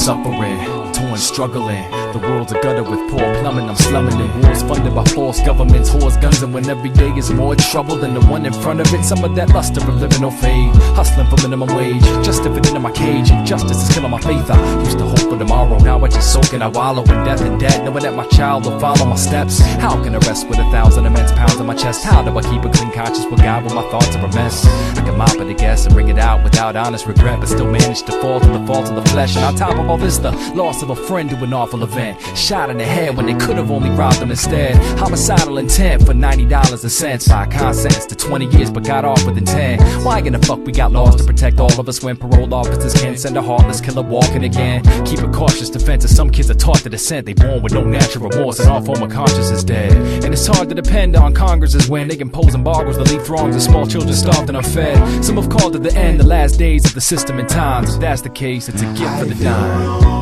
suffering, torn, struggling. The world's a gutter with poor plumbing, I'm slumming it. Wars funded by false governments, whores, guns, and when every day is more trouble than the one in front of it. Some of that luster of living no fade, hustling for minimum wage, just to fit into my cage. Injustice is killing my faith. I used to hope for tomorrow, now I just soak and I wallow in death and dead, knowing that my child will follow my steps. How can I rest with 1,000 immense pounds on my chest? How do I keep a clean conscience with God when my thoughts are a mess? I can mop it, I guess, and bring it out without honest regret, but still manage to fall to the fault of the flesh. And on top of all this, the loss of a friend to an awful event, shot in the head when they could have only robbed him instead. Homicidal intent for $90 a cent, psych sentence to 20 years but got off within 10. Why in the fuck we got laws to protect all of us when parole officers can't send a heartless killer walking again? Keep a cautious defense, as some kids are taught to dissent. They born with no natural remorse and all form of conscience is dead. And it's hard to depend on Congresses when they impose embargoes that leave throngs of small children starved and unfed. Some have called it the end, the last days of the system in times. If that's the case, it's a gift for the dying.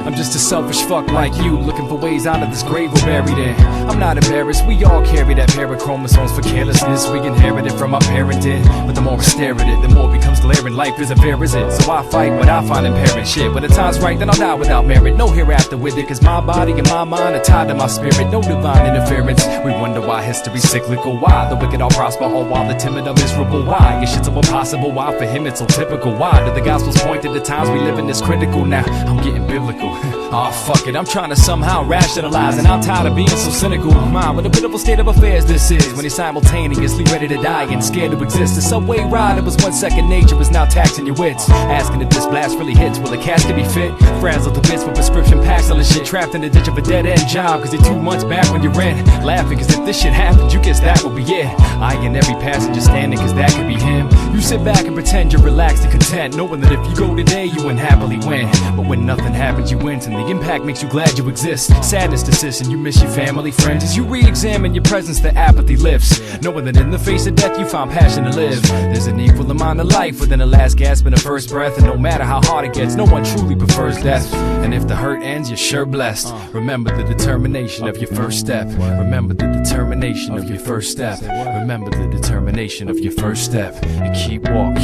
I'm just a selfish fuck like you, looking for ways out of this grave we're buried in. I'm not embarrassed, we all carry that pair of chromosomes for carelessness. We inherit it from our parenting, but the more I stare at it, the more it becomes glaring. Life isn't fair, is it? So I fight what I find impairing. Shit, when the time's right, then I'll die without merit. No hereafter with it, cause my body and my mind are tied to my spirit. No divine interference. We wonder why history's cyclical, why the wicked all prosper, all while the timid are miserable. Why is shit so impossible? Why for him it's so typical? Why do the gospels point to the times we live in is critical? Now I'm getting biblical. Aw, fuck it, I'm trying to somehow rationalize, and I'm tired of being so cynical. Man, what a pitiful state of affairs this is, when you're simultaneously ready to die and scared to exist. The subway ride, it was once second nature, is now taxing your wits. Asking if this blast really hits, will the casket be fit? Frazzled to bits with prescription packs on the shit. Trapped in the ditch of a dead-end job, cause you're 2 months back when you're in. Laughing, cause if this shit happens, you guess that will be it. Eyeing every passenger standing, cause that could be him. You sit back and pretend you're relaxed and content, knowing that if you go today, you wouldn't happily win. But when nothing happens, you win, and the impact makes you glad you exist. Sadness persists and you miss your family, friends. As you re-examine your presence, the apathy lifts, knowing that in the face of death you find passion to live. There's an equal amount of life within the last gasp and the first breath, and no matter how hard it gets, no one truly prefers death. And if the hurt ends, you're sure blessed. Remember the determination of your first step. Remember the determination of your first step. Remember the determination of your first step. And keep walk,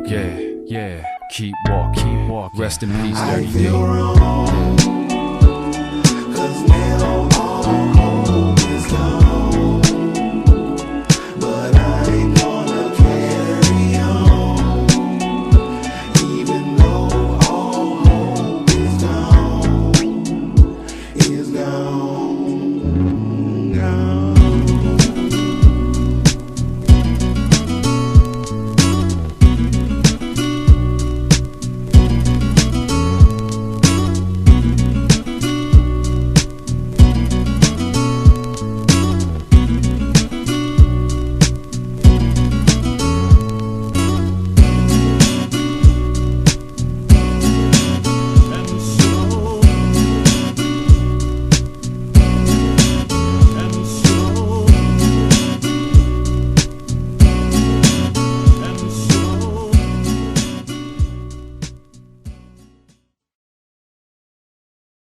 yeah, yeah. Keep walk. Rest in peace, Dirty D. Cause now all